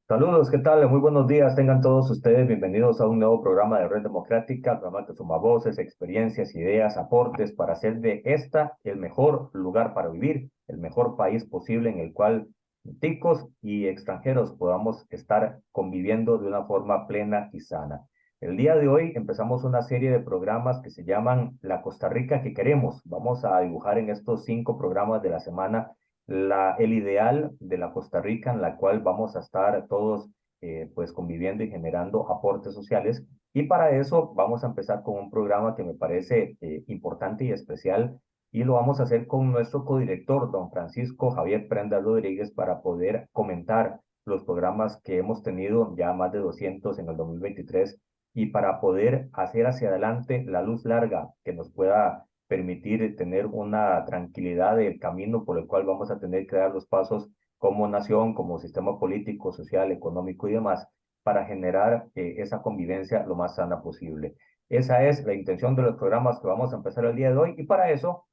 Saludos, ¿qué tal? Muy buenos días, tengan todos ustedes bienvenidos a un nuevo programa de Red Democrática, programa que suma voces, experiencias, ideas, aportes para hacer de esta el mejor lugar para vivir, el mejor país posible en el cual ticos y extranjeros podamos estar conviviendo de una forma plena y sana. El día de hoy empezamos una serie de programas que se llaman La Costa Rica que queremos. Vamos a dibujar en estos 5 programas de la semana el ideal de la Costa Rica en la cual vamos a estar todos pues conviviendo y generando aportes sociales. Y para eso vamos a empezar con un programa que me parece importante y especial y lo vamos a hacer con nuestro codirector, don Francisco Javier Prenda Rodríguez, para poder comentar los programas que hemos tenido, ya más de 200 en el 2023, y para poder hacer hacia adelante la luz larga que nos pueda permitir tener una tranquilidad del camino por el cual vamos a tener que dar los pasos como nación, como sistema político, social, económico y demás, para generar esa convivencia lo más sana posible. Esa es la intención de los programas que vamos a empezar el día de hoy y para eso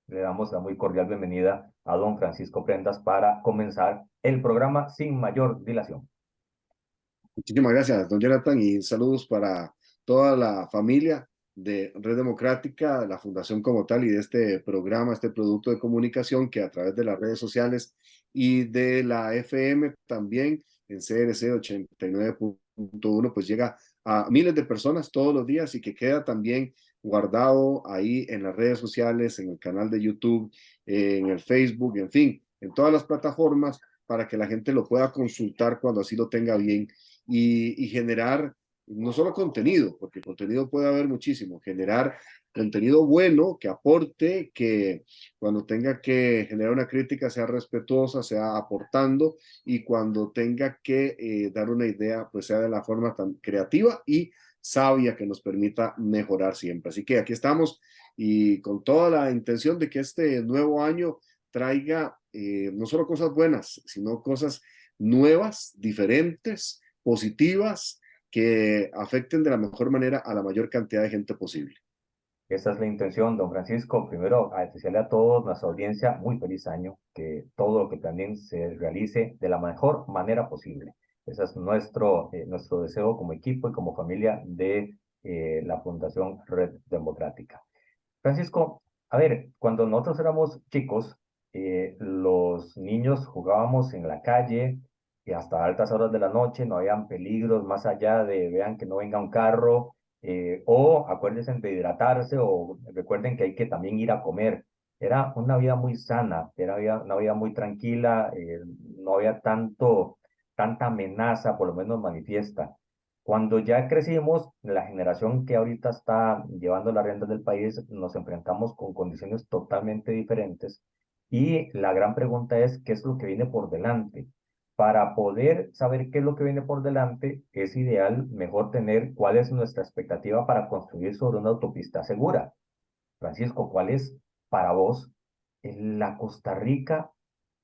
le damos la muy cordial bienvenida a don Francisco Prendas para comenzar el programa sin mayor dilación. Muchísimas gracias, don Jonathan, y saludos para toda la familia de Red Democrática, la fundación como tal y de este programa, este producto de comunicación que a través de las redes sociales y de la FM también en CRC 89.1 pues llega a miles de personas todos los días y que queda también guardado ahí en las redes sociales, en el canal de YouTube, en el Facebook, en fin, en todas las plataformas para que la gente lo pueda consultar cuando así lo tenga bien y generar no solo contenido, porque contenido puede haber muchísimo, generar contenido bueno, que aporte, que cuando tenga que generar una crítica sea respetuosa, sea aportando, y cuando tenga que dar una idea, pues sea de la forma tan creativa y sabia que nos permita mejorar siempre. Así que aquí estamos y con toda la intención de que este nuevo año traiga no solo cosas buenas, sino cosas nuevas, diferentes, positivas, que afecten de la mejor manera a la mayor cantidad de gente posible. Esa es la intención, don Francisco. Primero, a desearle a todos, nuestra audiencia, muy feliz año, que todo lo que también se realice de la mejor manera posible. Ese es nuestro deseo como equipo y como familia de la Fundación Red Democrática. Francisco, a ver, cuando nosotros éramos chicos, los niños jugábamos en la calle y hasta altas horas de la noche, no habían peligros más allá de vean que no venga un carro, o acuérdense de hidratarse o recuerden que hay que también ir a comer. Era una vida muy sana, una vida muy tranquila, no había tanta amenaza, por lo menos manifiesta. Cuando ya crecimos, la generación que ahorita está llevando las riendas del país, nos enfrentamos con condiciones totalmente diferentes y la gran pregunta es, ¿qué es lo que viene por delante? Para poder saber qué es lo que viene por delante, es ideal mejor tener cuál es nuestra expectativa para construir sobre una autopista segura. Francisco, ¿cuál es para vos la Costa Rica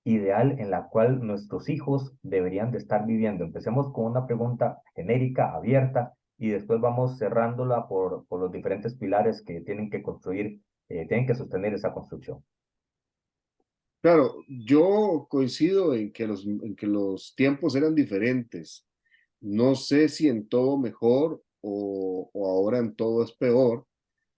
ideal en la cual nuestros hijos deberían de estar viviendo? Empecemos con una pregunta genérica, abierta, y después vamos cerrándola por los diferentes pilares que tienen que construir, tienen que sostener esa construcción. Claro, yo coincido en que los tiempos eran diferentes. No sé si en todo mejor o ahora en todo es peor,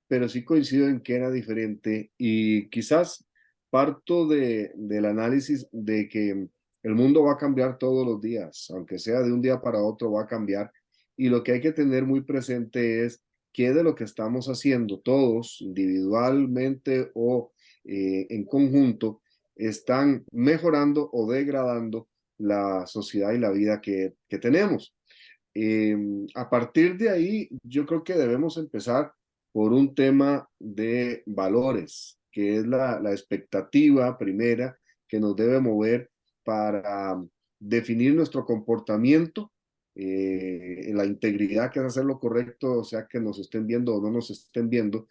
pero sí coincido en que era diferente y quizás parto del análisis de que el mundo va a cambiar todos los días, aunque sea de un día para otro va a cambiar y lo que hay que tener muy presente es qué de lo que estamos haciendo todos individualmente o en conjunto están mejorando o degradando la sociedad y la vida que tenemos. Eh, a partir de ahí, yo creo que debemos empezar por un tema de valores, que es la expectativa primera que nos debe mover para definir nuestro comportamiento, la integridad, que es hacer lo correcto, o sea, que nos estén viendo o no nos estén viendo,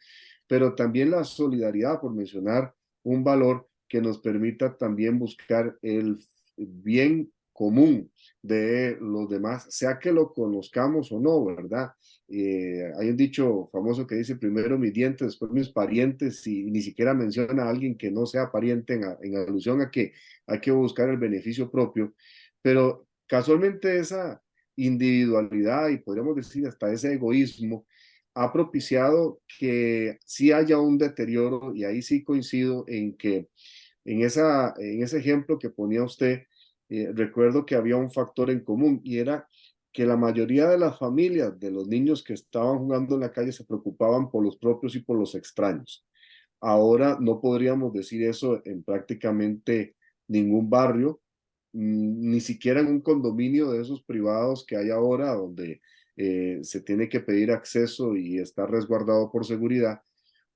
pero también la solidaridad, por mencionar un valor que nos permita también buscar el bien común de los demás, sea que lo conozcamos o no, ¿verdad? Hay un dicho famoso que dice primero mis dientes, después mis parientes, y ni siquiera menciona a alguien que no sea pariente en alusión a que hay que buscar el beneficio propio, pero casualmente esa individualidad y podríamos decir hasta ese egoísmo ha propiciado que sí haya un deterioro y ahí sí coincido en que en ese ejemplo que ponía usted, recuerdo que había un factor en común y era que la mayoría de las familias de los niños que estaban jugando en la calle se preocupaban por los propios y por los extraños. Ahora no podríamos decir eso en prácticamente ningún barrio, ni siquiera en un condominio de esos privados que hay ahora, donde se tiene que pedir acceso y está resguardado por seguridad,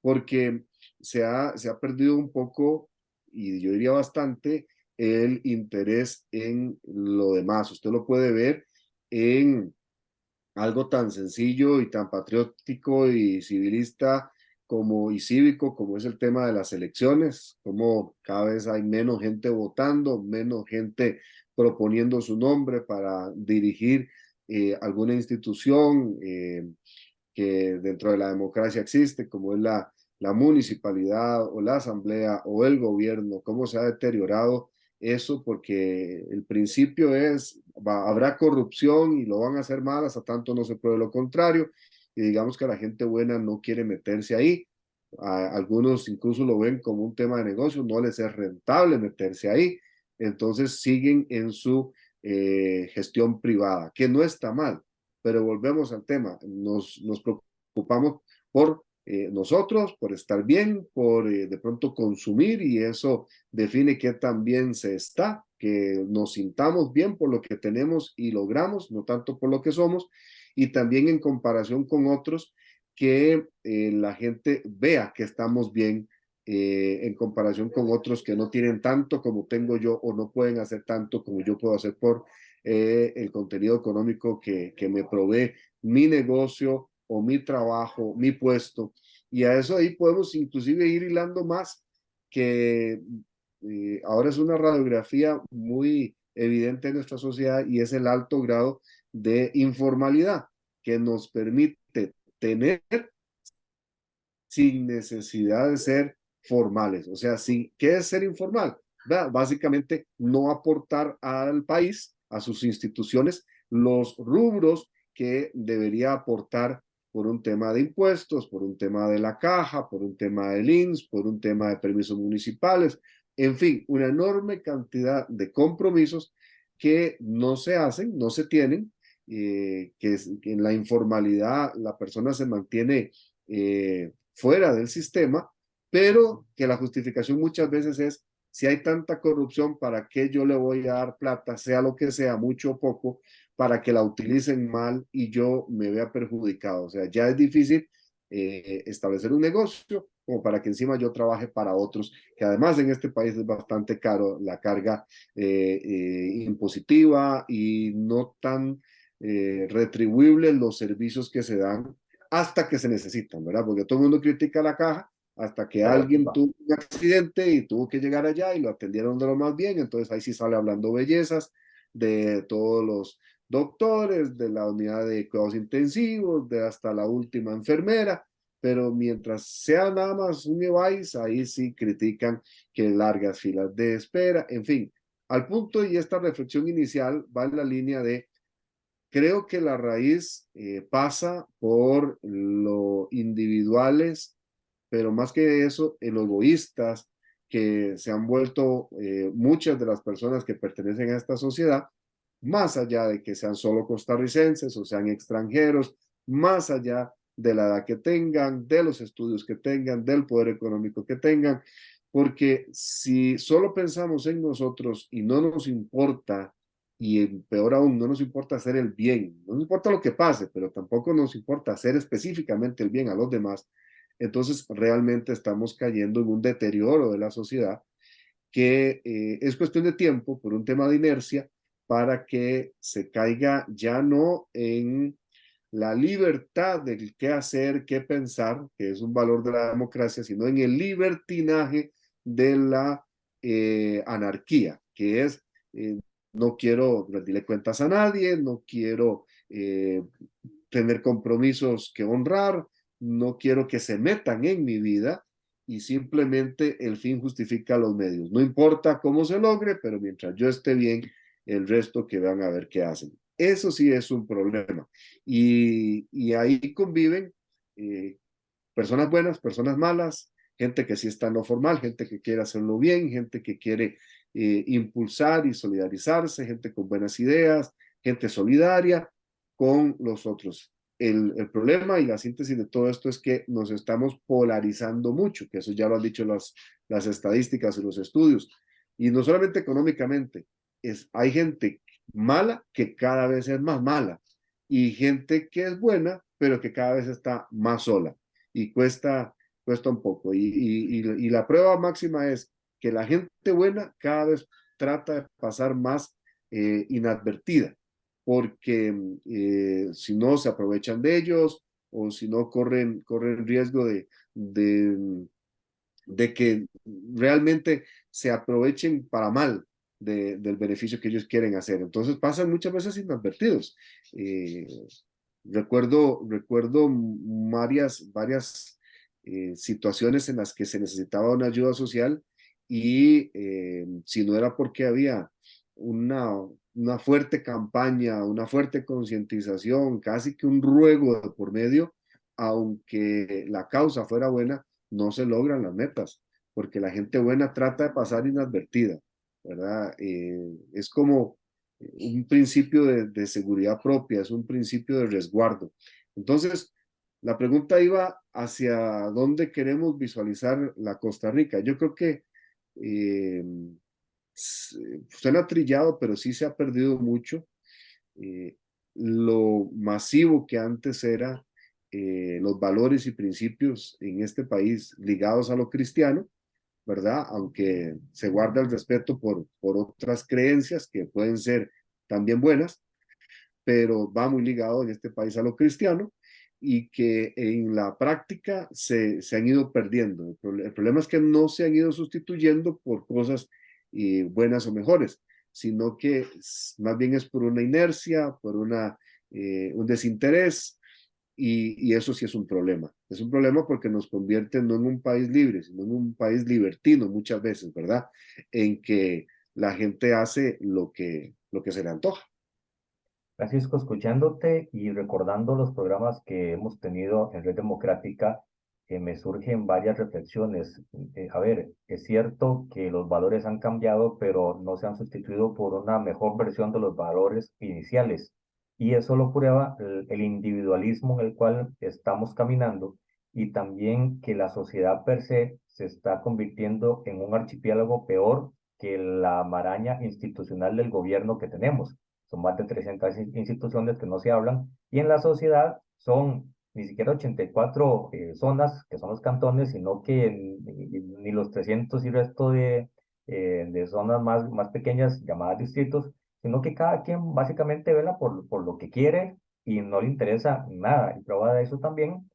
porque se ha perdido un poco, y yo diría bastante, el interés en lo demás. Usted lo puede ver en algo tan sencillo y tan patriótico y civilista como y cívico como es el tema de las elecciones, como cada vez hay menos gente votando, menos gente proponiendo su nombre para dirigir alguna institución que dentro de la democracia existe, como es la municipalidad o la asamblea o el gobierno, cómo se ha deteriorado eso, porque el principio es, habrá corrupción y lo van a hacer mal, hasta tanto no se pruebe lo contrario, y digamos que la gente buena no quiere meterse ahí. Algunos incluso lo ven como un tema de negocio, no les es rentable meterse ahí, entonces siguen en su gestión privada, que no está mal, pero volvemos al tema, nos preocupamos por nosotros, por estar bien, por de pronto consumir y eso define qué tan bien se está, que nos sintamos bien por lo que tenemos y logramos, no tanto por lo que somos, y también en comparación con otros, que la gente vea que estamos bien en comparación con otros que no tienen tanto como tengo yo o no pueden hacer tanto como yo puedo hacer por el contenido económico que me provee mi negocio o mi trabajo, mi puesto. Y a eso ahí podemos inclusive ir hilando más, que ahora es una radiografía muy evidente en nuestra sociedad y es el alto grado de informalidad que nos permite tener sin necesidad de ser formales. O sea, sí, ¿qué es ser informal? ¿Verdad? Básicamente no aportar al país, a sus instituciones, los rubros que debería aportar por un tema de impuestos, por un tema de la caja, por un tema del INSS, por un tema de permisos municipales, en fin, una enorme cantidad de compromisos que no se hacen, no se tienen, que en la informalidad la persona se mantiene fuera del sistema, pero que la justificación muchas veces es, si hay tanta corrupción, ¿para qué yo le voy a dar plata, sea lo que sea, mucho o poco, para que la utilicen mal y yo me vea perjudicado? O sea, ya es difícil establecer un negocio como para que encima yo trabaje para otros, que además en este país es bastante caro la carga impositiva y no tan retribuibles los servicios que se dan hasta que se necesitan, ¿verdad? Porque todo el mundo critica la caja hasta que Pero alguien tuvo un accidente y tuvo que llegar allá y lo atendieron de lo más bien, entonces ahí sí sale hablando bellezas de todos los doctores, de la unidad de cuidados intensivos, de hasta la última enfermera, pero mientras sea nada más un EVAIS, ahí sí critican que largas filas de espera, en fin, al punto y esta reflexión inicial va en la línea de creo que la raíz pasa por lo individuales, pero más que eso, en lo egoístas que se han vuelto muchas de las personas que pertenecen a esta sociedad, más allá de que sean solo costarricenses o sean extranjeros, más allá de la edad que tengan, de los estudios que tengan, del poder económico que tengan, porque si solo pensamos en nosotros y no nos importa y peor aún, no nos importa hacer el bien, no nos importa lo que pase, pero tampoco nos importa hacer específicamente el bien a los demás, entonces realmente estamos cayendo en un deterioro de la sociedad que es cuestión de tiempo por un tema de inercia para que se caiga ya no en la libertad de qué hacer, qué pensar, que es un valor de la democracia, sino en el libertinaje de la anarquía, que es no quiero rendirle cuentas a nadie, no quiero tener compromisos que honrar, no quiero que se metan en mi vida y simplemente el fin justifica los medios. No importa cómo se logre, pero mientras yo esté bien, el resto que van a ver qué hacen. Eso sí es un problema. Y ahí conviven eh, personas buenas, personas malas, gente que sí está en lo formal, gente que quiere hacerlo bien, gente que quiere impulsar y solidarizarse, gente con buenas ideas, gente solidaria con los otros. El problema y la síntesis de todo esto es que nos estamos polarizando mucho, que eso ya lo han dicho las estadísticas y los estudios, y no solamente económicamente, hay gente mala que cada vez es más mala y gente que es buena, pero que cada vez está más sola y cuesta un poco. Y la prueba máxima es que la gente buena cada vez trata de pasar más inadvertida, porque si no se aprovechan de ellos o si no corren riesgo de que realmente se aprovechen para mal del beneficio que ellos quieren hacer. Entonces pasan muchas veces inadvertidos. Eh, recuerdo varias situaciones en las que se necesitaba una ayuda social y si no era porque había una fuerte campaña, una fuerte concientización, casi que un ruego de por medio, aunque la causa fuera buena, no se logran las metas, porque la gente buena trata de pasar inadvertida, ¿verdad? Es como un principio de seguridad propia, es un principio de resguardo. Entonces, la pregunta iba hacia dónde queremos visualizar la Costa Rica. Yo creo que eh, suena trillado, pero sí se ha perdido mucho lo masivo que antes era los valores y principios en este país ligados a lo cristiano, ¿verdad? Aunque se guarda el respeto por otras creencias que pueden ser también buenas, pero va muy ligado en este país a lo cristiano y que en la práctica se han ido perdiendo. El problema es que no se han ido sustituyendo por cosas buenas o mejores, sino que más bien es por una inercia, un desinterés, y eso sí es un problema. Es un problema porque nos convierte no en un país libre, sino en un país libertino muchas veces, ¿verdad? En que la gente hace lo que se le antoja. Francisco, escuchándote y recordando los programas que hemos tenido en Red Democrática, me surgen varias reflexiones. A ver, es cierto que los valores han cambiado, pero no se han sustituido por una mejor versión de los valores iniciales. Y eso lo prueba el individualismo en el cual estamos caminando y también que la sociedad per se se está convirtiendo en un archipiélago peor que la maraña institucional del gobierno que tenemos. Son más de 300 instituciones que no se hablan, y en la sociedad son ni siquiera 84 zonas, que son los cantones, sino que ni los 300 y resto de zonas más pequeñas llamadas distritos, sino que cada quien básicamente vela por lo que quiere y no le interesa nada. Y prueba de eso también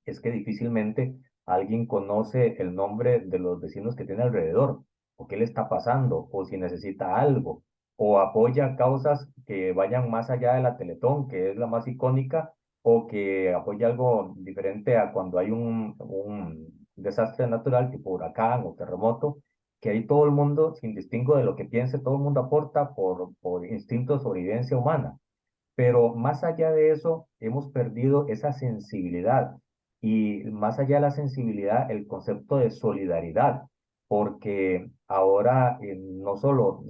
es que difícilmente alguien conoce el nombre de los vecinos que tiene alrededor, o qué le está pasando, o si necesita algo, o apoya causas que vayan más allá de la Teletón, que es la más icónica, o que apoya algo diferente a cuando hay un desastre natural, tipo huracán o terremoto, que ahí todo el mundo, sin distingo de lo que piense, todo el mundo aporta por instinto de sobrevivencia humana. Pero más allá de eso, hemos perdido esa sensibilidad y más allá de la sensibilidad, el concepto de solidaridad, porque ahora no solo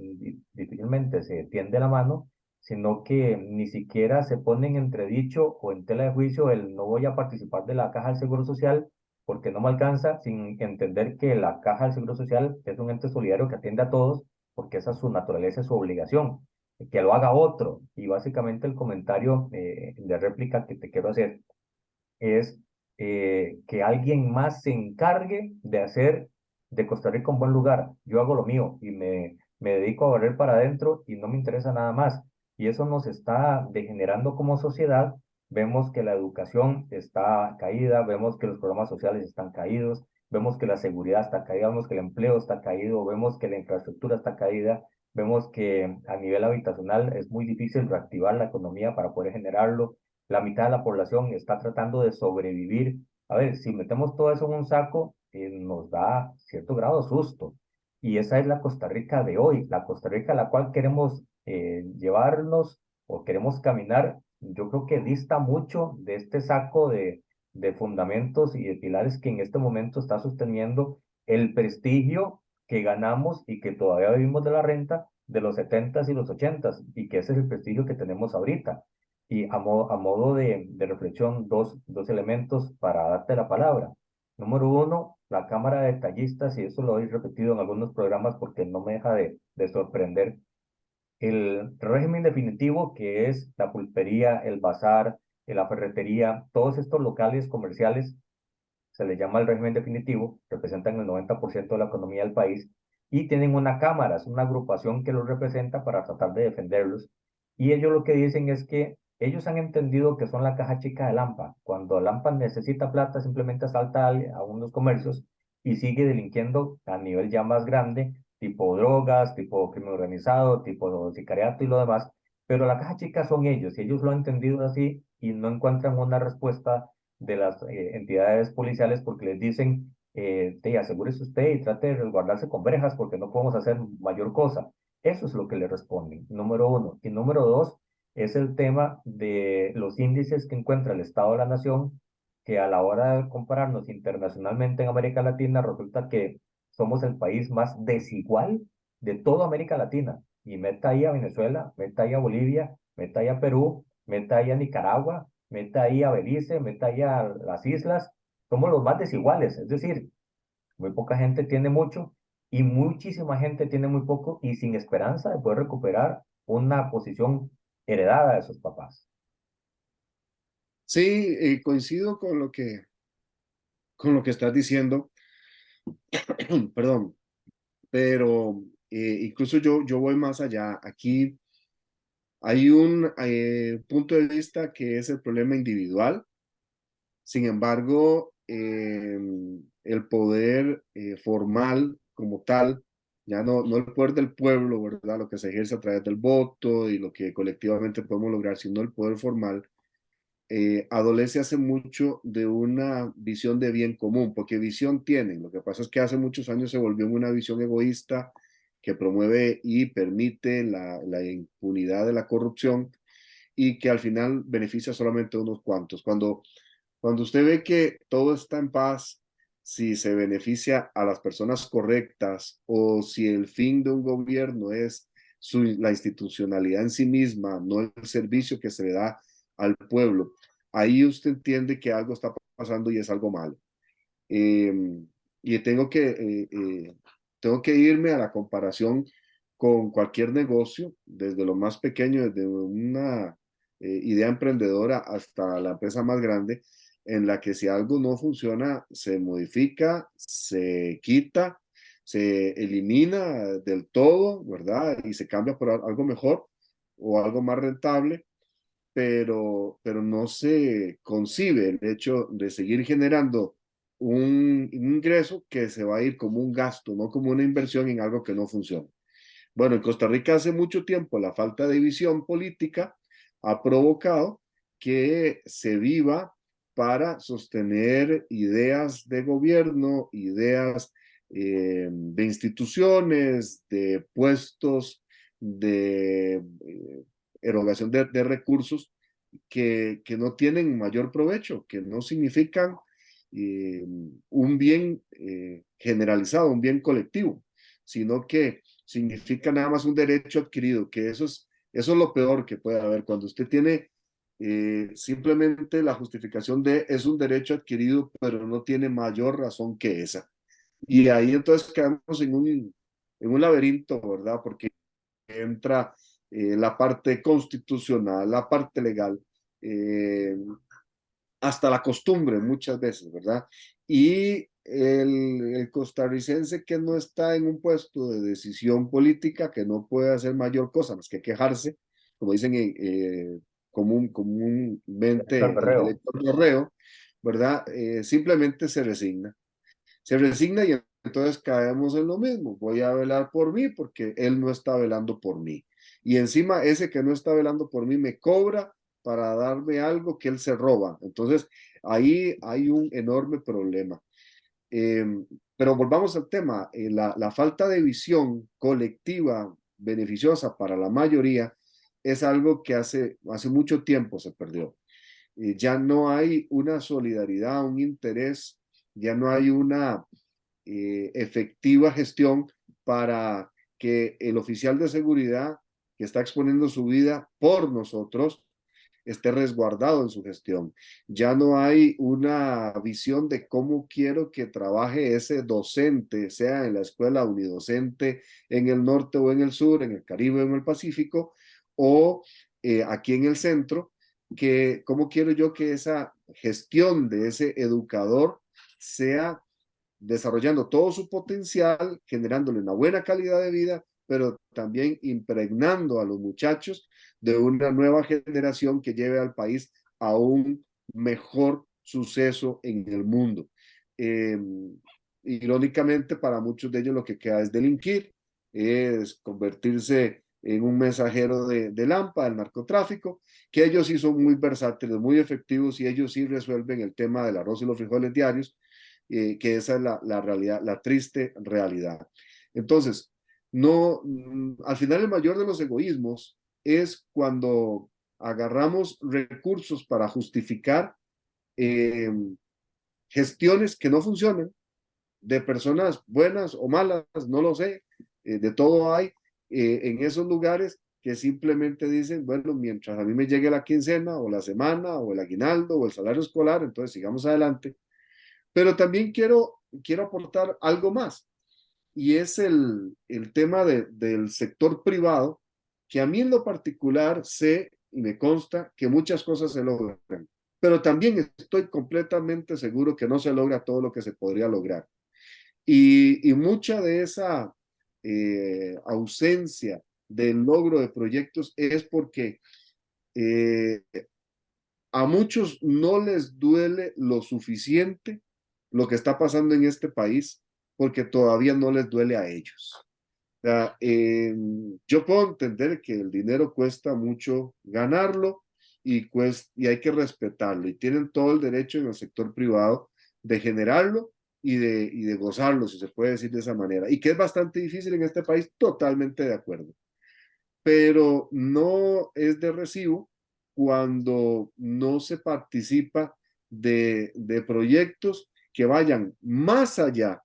difícilmente se tiende la mano, sino que ni siquiera se pone en entredicho o en tela de juicio el no voy a participar de la Caja del Seguro Social porque no me alcanza, sin entender que la Caja del Seguro Social es un ente solidario que atiende a todos, porque esa es su naturaleza, es su obligación, que lo haga otro. Y básicamente el comentario de réplica que te quiero hacer es que alguien más se encargue de hacer de Costa Rica un buen lugar. Yo hago lo mío y me dedico a barrer para adentro y no me interesa nada más. Y eso nos está degenerando como sociedad. Vemos que la educación está caída, vemos que los programas sociales están caídos, vemos que la seguridad está caída, vemos que el empleo está caído, vemos que la infraestructura está caída, vemos que a nivel habitacional es muy difícil reactivar la economía para poder generarlo. La mitad de la población está tratando de sobrevivir. A ver, si metemos todo eso en un saco, nos da cierto grado de susto. Y esa es la Costa Rica de hoy, la Costa Rica a la cual queremos llevarnos o queremos caminar, yo creo que dista mucho de este saco de fundamentos y de pilares que en este momento está sosteniendo el prestigio que ganamos y que todavía vivimos de la renta de los setentas y los ochentas, y que ese es el prestigio que tenemos ahorita. Y a modo de reflexión, dos elementos para darte la palabra. Número uno, la Cámara de Detallistas, y eso lo he repetido en algunos programas porque no me deja de sorprender. El régimen definitivo, que es la pulpería, el bazar, la ferretería, todos estos locales comerciales, se les llama el régimen definitivo, representan el 90% de la economía del país y tienen una cámara, es una agrupación que los representa para tratar de defenderlos. Y ellos lo que dicen es que ellos han entendido que son la caja chica de Lampa. Cuando Lampa necesita plata, simplemente asalta a unos comercios y sigue delinquiendo a nivel ya más grande, tipo drogas, tipo crimen organizado, tipo sicariato y lo demás. Pero la caja chica son ellos y ellos lo han entendido así y no encuentran una respuesta de las entidades policiales porque les dicen, asegúrese usted y trate de resguardarse con verjas porque no podemos hacer mayor cosa. Eso es lo que le responden, número uno. Y número dos es el tema de los índices que encuentra el Estado de la Nación, que a la hora de compararnos internacionalmente en América Latina, resulta que somos el país más desigual de toda América Latina. Y meta ahí a Venezuela, meta ahí a Bolivia, meta ahí a Perú, meta ahí a Nicaragua, meta ahí a Belice, meta ahí a las islas, somos los más desiguales, es decir, muy poca gente tiene mucho y muchísima gente tiene muy poco y sin esperanza de poder recuperar una posición heredada de sus papás. Sí, coincido con lo que estás diciendo, perdón, pero incluso yo voy más allá. Aquí hay un punto de vista que es el problema individual. Sin embargo, el poder formal como tal, ya no el poder del pueblo, ¿verdad? Lo que se ejerce a través del voto y lo que colectivamente podemos lograr, sino el poder formal, adolece hace mucho de una visión de bien común, porque visión tienen. Lo que pasa es que hace muchos años se volvió una visión egoísta que promueve y permite la impunidad de la corrupción y que al final beneficia solamente a unos cuantos. Cuando usted ve que todo está en paz, si se beneficia a las personas correctas o si el fin de un gobierno es la institucionalidad en sí misma, no el servicio que se le da al pueblo, ahí usted entiende que algo está pasando y es algo malo. Eh, y tengo que irme a la comparación con cualquier negocio, desde lo más pequeño, desde una idea emprendedora hasta la empresa más grande, en la que si algo no funciona, se modifica, se quita, se elimina del todo, ¿verdad? Y se cambia por algo mejor o algo más rentable, pero no se concibe el hecho de seguir generando un ingreso que se va a ir como un gasto, no como una inversión en algo que no funciona. Bueno, en Costa Rica hace mucho tiempo la falta de visión política ha provocado que se viva para sostener ideas de gobierno, ideas de instituciones, de puestos, de erogación de recursos que no tienen mayor provecho, que no significan un bien generalizado, un bien colectivo, sino que significa nada más un derecho adquirido, que eso es lo peor que puede haber cuando usted tiene simplemente la justificación de es un derecho adquirido, pero no tiene mayor razón que esa. Y ahí entonces quedamos en un laberinto, ¿verdad? Porque entra la parte constitucional, la parte legal, eh, hasta la costumbre muchas veces, ¿verdad? Y el costarricense que no está en un puesto de decisión política, que no puede hacer mayor cosa más que quejarse, como dicen Esto al comúnmente el berreo. derecho al correo, ¿verdad? Simplemente se resigna y entonces caemos en lo mismo. Voy a velar por mí porque él no está velando por mí. Y encima ese que no está velando por mí me cobra para darme algo que él se roba. Entonces ahí hay un enorme problema. Eh, pero volvamos al tema, la falta de visión colectiva beneficiosa para la mayoría, es algo que hace mucho tiempo se perdió. Ya no hay una solidaridad, un interés, ya no hay una efectiva gestión para que el oficial de seguridad que está exponiendo su vida por nosotros esté resguardado en su gestión. Ya no hay una visión de cómo quiero que trabaje ese docente, sea en la escuela unidocente en el norte o en el sur, en el Caribe o en el Pacífico, o aquí en el centro, que cómo quiero yo que esa gestión de ese educador sea desarrollando todo su potencial, generándole una buena calidad de vida, pero también impregnando a los muchachos de una nueva generación que lleve al país a un mejor suceso en el mundo. Eh, Irónicamente, para muchos de ellos lo que queda es delinquir, es convertirse en un mensajero de Lampa, del narcotráfico, que ellos sí son muy versátiles, muy efectivos y ellos sí resuelven el tema del arroz y los frijoles diarios, que esa es la realidad, la triste realidad. Entonces, no, al final el mayor de los egoísmos es cuando agarramos recursos para justificar eh, gestiones que no funcionan, de personas buenas o malas, no lo sé, de todo hay en esos lugares que simplemente dicen, bueno, mientras a mí me llegue la quincena o la semana o el aguinaldo o el salario escolar, entonces sigamos adelante. Pero también quiero aportar algo más, y es el tema del sector privado, que a mí en lo particular sé y me consta que muchas cosas se logran, pero también estoy completamente seguro que no se logra todo lo que se podría lograr. Y mucha de esa ausencia del logro de proyectos es porque eh, a muchos no les duele lo suficiente lo que está pasando en este país porque todavía no les duele a ellos. O sea, yo puedo entender que el dinero cuesta mucho ganarlo y hay que respetarlo y tienen todo el derecho en el sector privado de generarlo y de gozarlo, si se puede decir de esa manera, y que es bastante difícil en este país, totalmente de acuerdo, pero no es de recibo cuando no se participa de proyectos que vayan más allá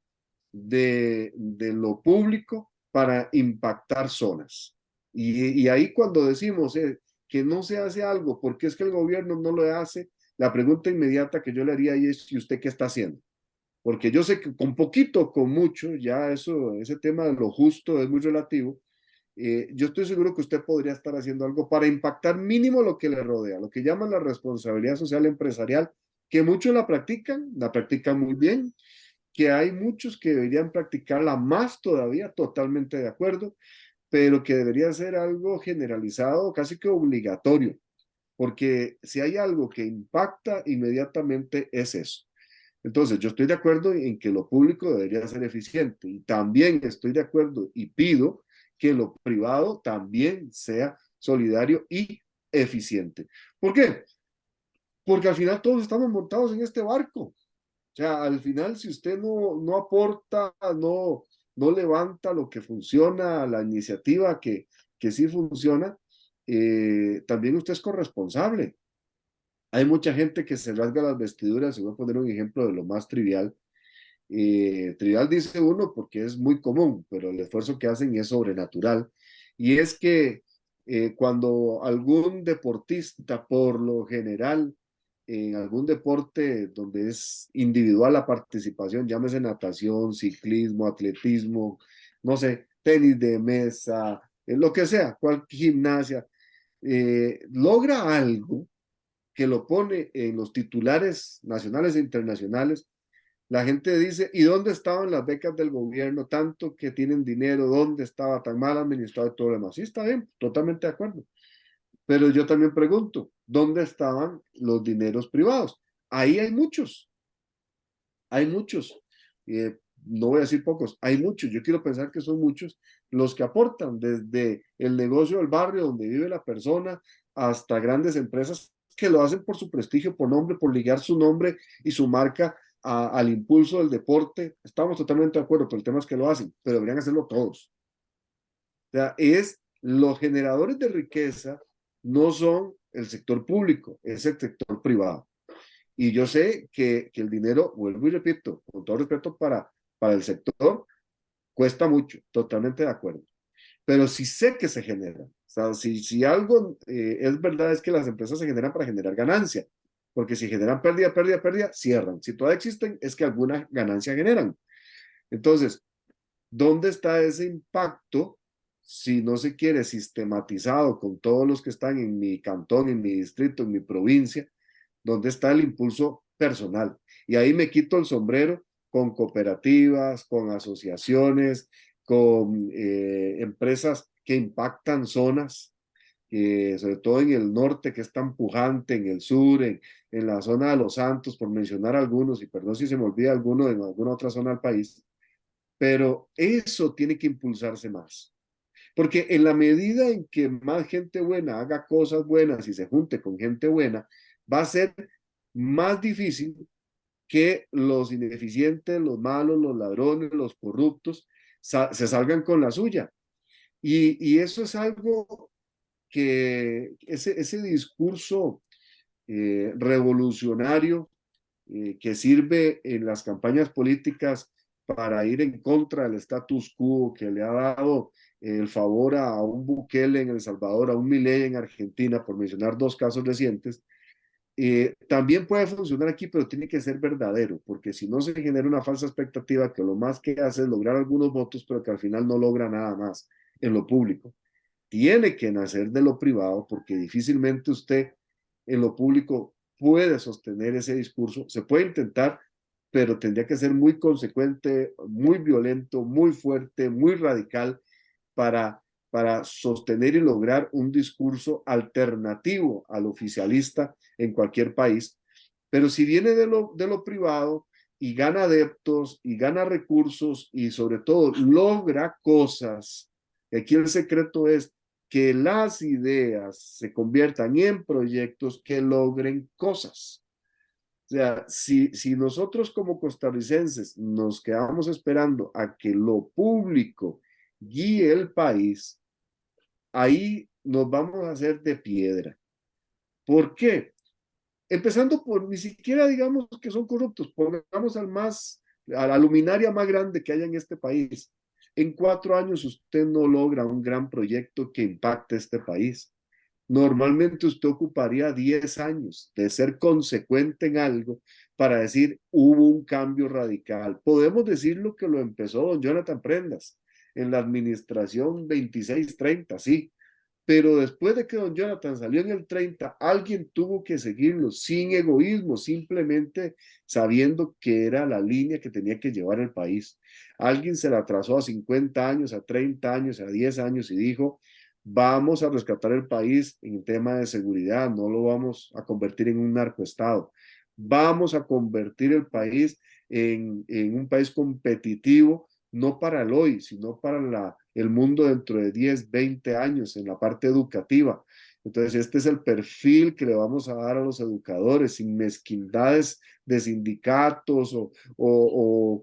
de lo público para impactar zonas. Y ahí cuando decimos que no se hace algo porque es que el gobierno no lo hace, la pregunta inmediata que yo le haría ahí es, ¿y usted qué está haciendo? Porque yo sé que con poquito, con mucho, ya eso, ese tema de lo justo es muy relativo. Yo estoy seguro que usted podría estar haciendo algo para impactar mínimo lo que le rodea, lo que llaman la responsabilidad social empresarial, que muchos la practican muy bien, que hay muchos que deberían practicarla más todavía, totalmente de acuerdo, pero que debería ser algo generalizado, casi que obligatorio, porque si hay algo que impacta inmediatamente es eso. Entonces, yo estoy de acuerdo en que lo público debería ser eficiente y también estoy de acuerdo y pido que lo privado también sea solidario y eficiente. ¿Por qué? Porque al final todos estamos montados en este barco. O sea, al final, si usted no aporta, no levanta lo que funciona, la iniciativa que sí funciona, también usted es corresponsable. Hay mucha gente que se rasga las vestiduras, y voy a poner un ejemplo de lo más trivial. Trivial dice uno porque es muy común, pero el esfuerzo que hacen es sobrenatural. Y es que cuando algún deportista, por lo general, en algún deporte donde es individual la participación, llámese natación, ciclismo, atletismo, no sé, tenis de mesa, lo que sea, cualquier gimnasia, logra algo que lo pone en los titulares nacionales e internacionales, la gente dice, ¿y dónde estaban las becas del gobierno? Tanto que tienen dinero, ¿dónde estaba tan mal administrado y todo lo demás? Sí, está bien, totalmente de acuerdo. Pero yo también pregunto, ¿dónde estaban los dineros privados? Ahí hay muchos. No voy a decir pocos, hay muchos. Yo quiero pensar que son muchos los que aportan desde el negocio del barrio donde vive la persona hasta grandes empresas que lo hacen por su prestigio, por nombre, por ligar su nombre y su marca al impulso del deporte. Estamos totalmente de acuerdo, pero el tema es que lo hacen, pero deberían hacerlo todos. sea, los generadores de riqueza no son el sector público, es el sector privado. Y yo sé que el dinero, vuelvo y repito, con todo respeto para el sector, cuesta mucho, totalmente de acuerdo. Pero sí sé que se genera. O sea, si algo es verdad es que las empresas se generan para generar ganancia, porque si generan pérdida, pérdida, pérdida, cierran. Si todavía existen, es que alguna ganancia generan. Entonces, ¿dónde está ese impacto si no se quiere sistematizado con todos los que están en mi cantón, en mi distrito, en mi provincia? ¿Dónde está el impulso personal? Y ahí me quito el sombrero con cooperativas, con asociaciones, con empresas que impactan zonas, sobre todo en el norte, que es tan pujante, en el sur, en la zona de Los Santos, por mencionar algunos, y perdón si se me olvida alguno en alguna otra zona del país, pero eso tiene que impulsarse más. Porque en la medida en que más gente buena haga cosas buenas y se junte con gente buena, va a ser más difícil que los ineficientes, los malos, los ladrones, los corruptos se salgan con la suya. Y eso es algo que ese discurso revolucionario que sirve en las campañas políticas para ir en contra del status quo que le ha dado el favor a un Bukele en El Salvador, a un Milei en Argentina, por mencionar dos casos recientes, también puede funcionar aquí, pero tiene que ser verdadero, porque si no se genera una falsa expectativa que lo más que hace es lograr algunos votos, pero que al final no logra nada más en lo público. Tiene que nacer de lo privado, porque difícilmente usted en lo público puede sostener ese discurso. Se puede intentar, pero tendría que ser muy consecuente, muy violento, muy fuerte, muy radical para, para sostener y lograr un discurso alternativo al oficialista en cualquier país. Pero si viene de lo privado y gana adeptos y gana recursos y sobre todo logra cosas, aquí el secreto es que las ideas se conviertan en proyectos que logren cosas. O sea, si nosotros como costarricenses nos quedamos esperando a que lo público guíe el país, ahí nos vamos a hacer de piedra. ¿Por qué? Empezando por ni siquiera digamos que son corruptos, pongamos a la luminaria más grande que haya en este país. En 4 años usted no logra un gran proyecto que impacte este país. Normalmente usted ocuparía 10 años de ser consecuente en algo para decir hubo un cambio radical. Podemos decir lo que lo empezó don Jonathan Prendas en la administración 2630, sí, pero después de que don Jonathan salió en el 30, alguien tuvo que seguirlo sin egoísmo, simplemente sabiendo que era la línea que tenía que llevar el país. Alguien se la trazó a 50 años, a 30 años, a 10 años y dijo, vamos a rescatar el país en tema de seguridad, no lo vamos a convertir en un narcoestado. Vamos a convertir el país en un país competitivo, no para el hoy, sino para el mundo dentro de 10, 20 años en la parte educativa. Entonces, este es el perfil que le vamos a dar a los educadores, sin mezquindades de sindicatos o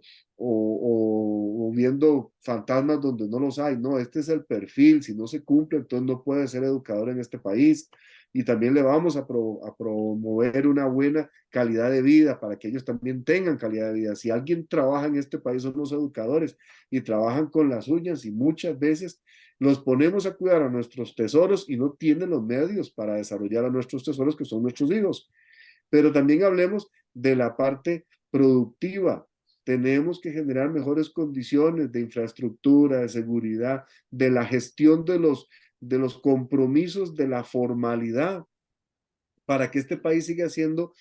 viendo fantasmas donde no los hay. No, este es el perfil. Si no se cumple, entonces no puede ser educador en este país. Y también le vamos a promover una buena calidad de vida para que ellos también tengan calidad de vida. Si alguien trabaja en este país son los educadores y trabajan con las uñas y muchas veces los ponemos a cuidar a nuestros tesoros y no tienen los medios para desarrollar a nuestros tesoros que son nuestros hijos. Pero también hablemos de la parte productiva. Tenemos que generar mejores condiciones de infraestructura, de seguridad, de la gestión de los compromisos de la formalidad para que este país siga siendo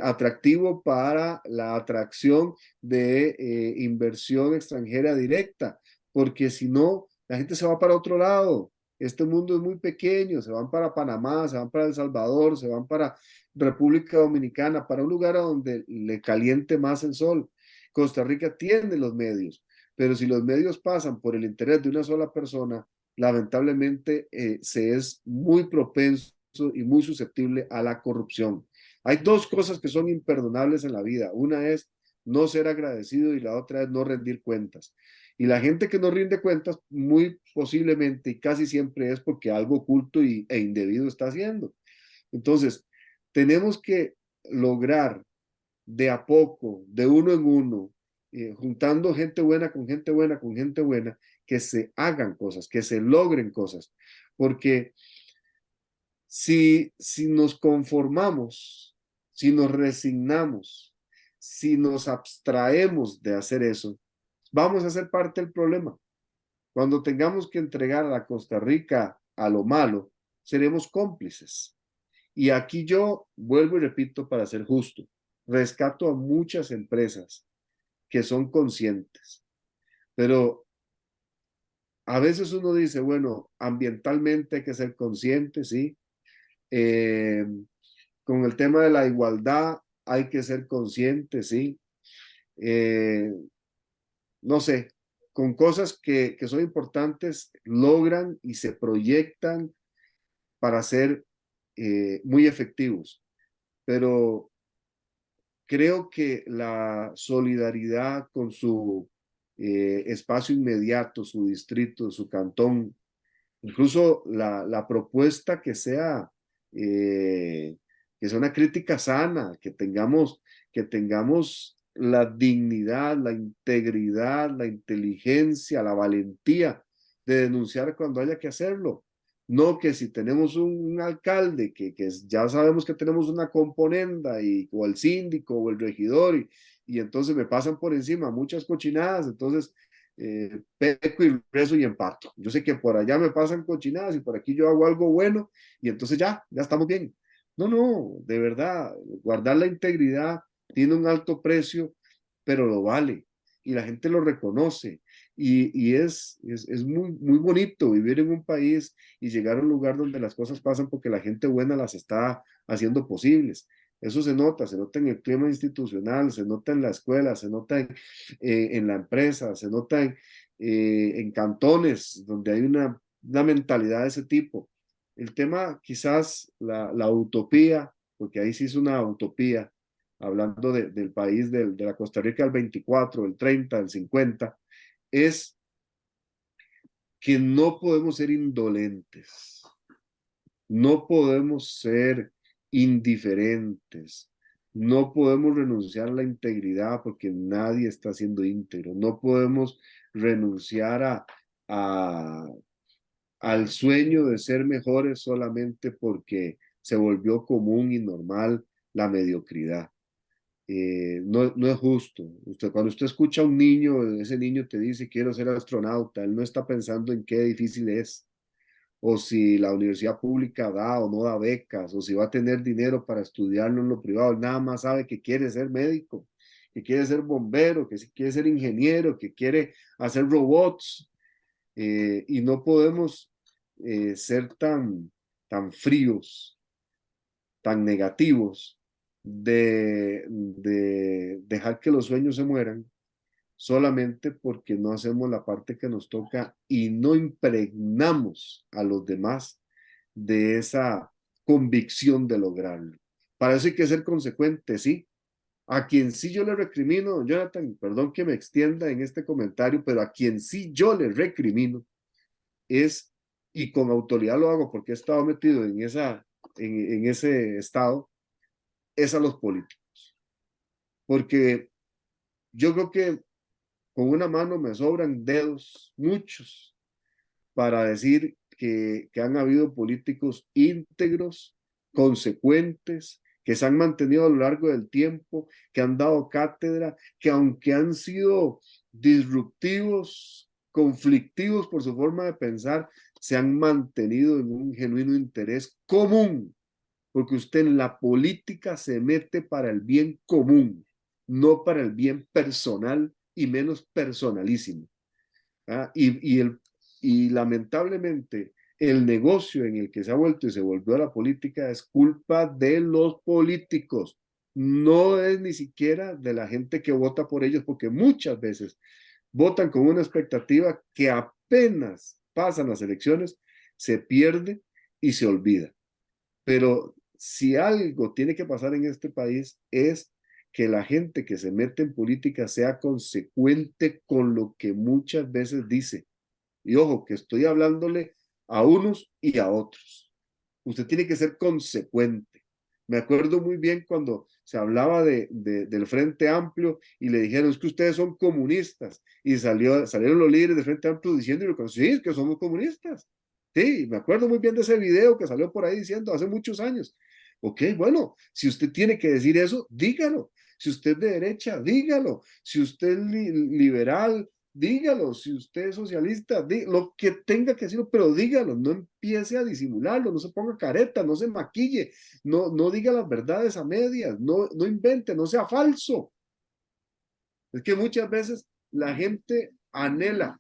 atractivo para la atracción de inversión extranjera directa, porque si no, la gente se va para otro lado. Este mundo es muy pequeño, se van para Panamá, se van para El Salvador, se van para República Dominicana, para un lugar a donde le caliente más el sol. Costa Rica tiene los medios, pero si los medios pasan por el interés de una sola persona, lamentablemente se es muy propenso y muy susceptible a la corrupción. Hay dos cosas que son imperdonables en la vida. Una es no ser agradecido y la otra es no rendir cuentas. Y la gente que no rinde cuentas, muy posiblemente y casi siempre es porque algo oculto e indebido está haciendo. Entonces, tenemos que lograr de a poco, de uno en uno, juntando gente buena con gente buena con gente buena, que se hagan cosas, que se logren cosas. Porque si nos conformamos, si nos resignamos, si nos abstraemos de hacer eso, vamos a ser parte del problema. Cuando tengamos que entregar a la Costa Rica a lo malo, seremos cómplices. Y aquí yo vuelvo y repito para ser justo, rescato a muchas empresas que son conscientes, pero a veces uno dice, bueno, ambientalmente hay que ser consciente, sí. Eh, con el tema de la igualdad hay que ser consciente, sí. Eh, no sé, con cosas que son importantes logran y se proyectan para ser muy efectivos, pero creo que la solidaridad con su espacio inmediato, su distrito, su cantón, incluso la propuesta que sea una crítica sana, que tengamos la dignidad, la integridad, la inteligencia, la valentía de denunciar cuando haya que hacerlo. No que si tenemos un alcalde ya sabemos que tenemos una componenda o el síndico o el regidor y entonces me pasan por encima muchas cochinadas, entonces peco y rezo y empato. Yo sé que por allá me pasan cochinadas y por aquí yo hago algo bueno y entonces ya estamos bien. No, no, de verdad, guardar la integridad tiene un alto precio, pero lo vale y la gente lo reconoce. Es muy, muy bonito vivir en un país y llegar a un lugar donde las cosas pasan porque la gente buena las está haciendo posibles. Eso se nota en el clima institucional, se nota en la escuela, se nota en la empresa, se nota en cantones donde hay una mentalidad de ese tipo. El tema, quizás la utopía, porque ahí sí es una utopía, hablando del país de la Costa Rica del 24, del 30, del 50, es que no podemos ser indolentes, no podemos ser indiferentes, no podemos renunciar a la integridad porque nadie está siendo íntegro, no podemos renunciar a, al sueño de ser mejores solamente porque se volvió común y normal la mediocridad. No es justo. Cuando usted escucha a un niño, ese niño te dice quiero ser astronauta, él no está pensando en qué difícil es, o si la universidad pública da o no da becas, o si va a tener dinero para estudiarlo en lo privado, él nada más sabe que quiere ser médico, que quiere ser bombero, que quiere ser ingeniero, que quiere hacer robots, y no podemos ser tan fríos, tan negativos, de dejar que los sueños se mueran solamente porque no hacemos la parte que nos toca y no impregnamos a los demás de esa convicción de lograrlo. Para eso hay que ser consecuente, sí. A quien sí yo le recrimino, Jonathan, perdón que me extienda en este comentario, pero a quien sí yo le recrimino es, y con autoridad lo hago porque he estado metido en ese estado, es a los políticos. Porque yo creo que con una mano me sobran dedos, muchos, para decir que han habido políticos íntegros, consecuentes, que se han mantenido a lo largo del tiempo, que han dado cátedra, que aunque han sido disruptivos, conflictivos por su forma de pensar, se han mantenido en un genuino interés común, porque usted en la política se mete para el bien común, no para el bien personal y menos personalísimo. ¿Ah? Y lamentablemente el negocio en el que se ha vuelto y se volvió a la política es culpa de los políticos, no es ni siquiera de la gente que vota por ellos, porque muchas veces votan con una expectativa que apenas pasan las elecciones, se pierde y se olvida. Pero si algo tiene que pasar en este país es que la gente que se mete en política sea consecuente con lo que muchas veces dice. Y ojo, que estoy hablándole a unos y a otros. Usted tiene que ser consecuente. Me acuerdo muy bien cuando se hablaba del Frente Amplio y le dijeron, es que ustedes son comunistas. Y salieron los líderes del Frente Amplio diciendo, sí, es que somos comunistas. Sí, me acuerdo muy bien de ese video que salió por ahí diciendo hace muchos años. Ok, bueno, si usted tiene que decir eso, dígalo. Si usted es de derecha, dígalo. Si usted es liberal, dígalo. Si usted es socialista, lo que tenga que decirlo, pero dígalo. No empiece a disimularlo, no se ponga careta, no se maquille, no diga las verdades a medias, no invente, no sea falso. Es que muchas veces la gente anhela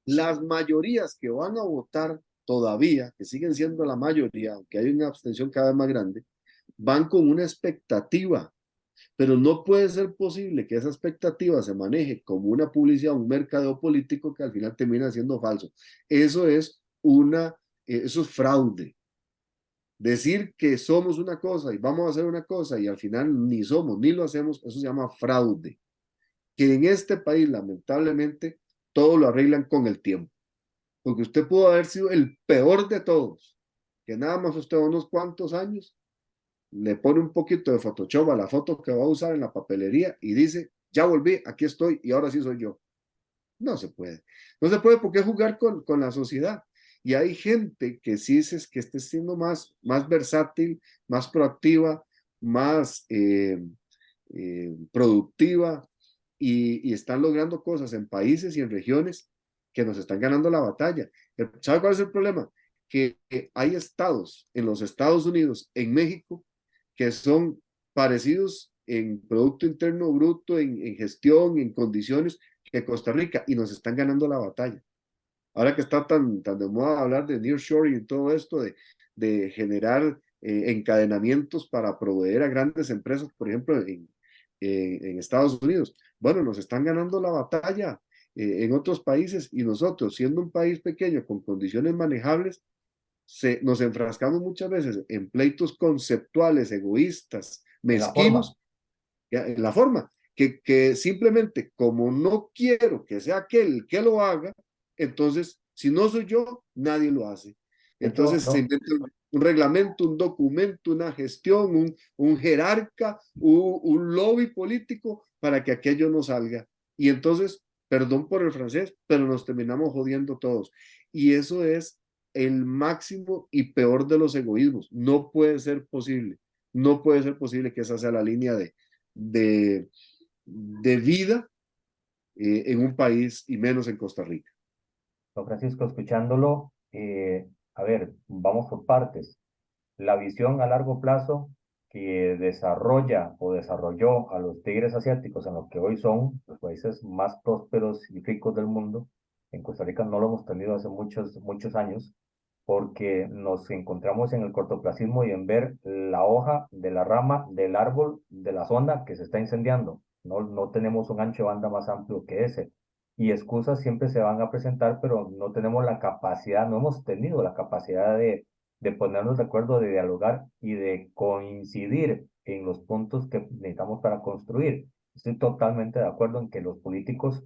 las mayorías que van a votar todavía, que siguen siendo la mayoría, aunque hay una abstención cada vez más grande, van con una expectativa, pero no puede ser posible que esa expectativa se maneje como una publicidad, un mercadeo político que al final termina siendo falso. Eso es eso es fraude. Decir que somos una cosa y vamos a hacer una cosa y al final ni somos ni lo hacemos, eso se llama fraude. Que en este país, lamentablemente, todo lo arreglan con el tiempo. Porque usted pudo haber sido el peor de todos, que nada más usted unos cuantos años le pone un poquito de Photoshop a la foto que va a usar en la papelería y dice, ya volví, aquí estoy y ahora sí soy yo. No se puede. No se puede porque es jugar con la sociedad. Y hay gente que sí es que esté siendo más versátil, más proactiva, más productiva y están logrando cosas en países y en regiones que nos están ganando la batalla. ¿Sabe cuál es el problema? Que hay estados en los Estados Unidos, en México, que son parecidos en Producto Interno Bruto, en gestión, en condiciones que Costa Rica, y nos están ganando la batalla. Ahora que está tan de moda hablar de nearshoring y todo esto, de generar encadenamientos para proveer a grandes empresas, por ejemplo, en Estados Unidos. Bueno, nos están ganando la batalla en otros países y nosotros, siendo un país pequeño con condiciones manejables, nos enfrascamos muchas veces en pleitos conceptuales, egoístas, En la forma. mezquinos, en la forma, que simplemente como no quiero que sea aquel que lo haga, entonces si no soy yo, nadie lo hace. De hecho, Entonces se inventa un reglamento, un documento, una gestión, un jerarca, un lobby político para que aquello no salga. Y entonces, perdón por el francés, pero nos terminamos jodiendo todos. Y eso es el máximo y peor de los egoísmos. No puede ser posible. No puede ser posible que esa sea la línea de, de vida en un país y menos en Costa Rica. don Francisco, escuchándolo, a ver, vamos por partes. La visión a largo plazo que desarrolla o desarrolló a los tigres asiáticos en lo que hoy son los países más prósperos y ricos del mundo, en Costa Rica no lo hemos tenido hace muchos años, porque nos encontramos en el cortoplacismo y en ver la hoja de la rama del árbol de la zona que se está incendiando. No tenemos un ancho de banda más amplio que ese. Y excusas siempre se van a presentar, pero no tenemos la capacidad, no hemos tenido la capacidad de ponernos de acuerdo, de dialogar y de coincidir en los puntos que necesitamos para construir. Estoy totalmente de acuerdo en que los políticos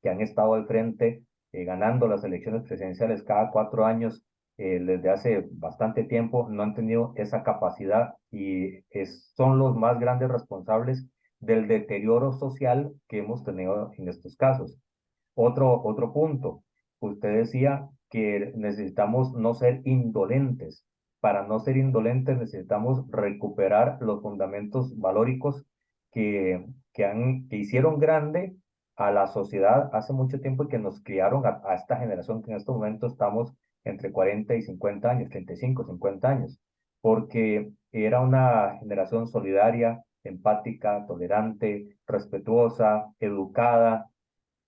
que han estado al frente, ganando las elecciones presidenciales cada 4 años, desde hace bastante tiempo, no han tenido esa capacidad y son los más grandes responsables del deterioro social que hemos tenido en estos casos. Otro punto, usted decía que necesitamos no ser indolentes. Para no ser indolentes necesitamos recuperar los fundamentos valóricos que hicieron grande a la sociedad hace mucho tiempo y que nos criaron a esta generación que en este momento estamos entre 40 y 50 años, 35, 50 años, porque era una generación solidaria, empática, tolerante, respetuosa, educada,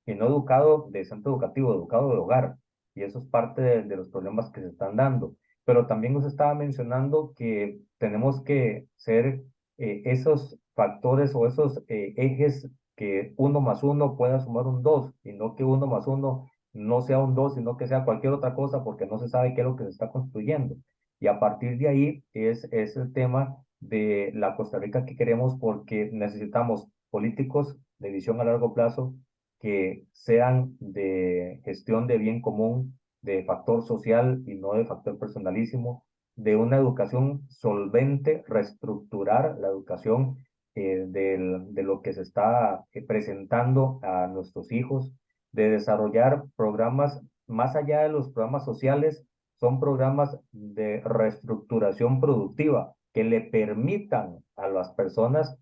y no educado de centro educativo, educado de hogar. Y eso es parte de los problemas que se están dando. Pero también nos estaba mencionando que tenemos que ser esos factores o esos ejes que 1 más 1 pueda sumar un 2 y no que 1 más 1 no sea un 2 sino que sea cualquier otra cosa porque no se sabe qué es lo que se está construyendo. Y a partir de ahí es el tema de la Costa Rica que queremos, porque necesitamos políticos de visión a largo plazo que sean de gestión de bien común, de factor social y no de factor personalísimo, de una educación solvente, reestructurar la educación de lo que se está presentando a nuestros hijos, de desarrollar programas más allá de los programas sociales, son programas de reestructuración productiva que le permitan a las personas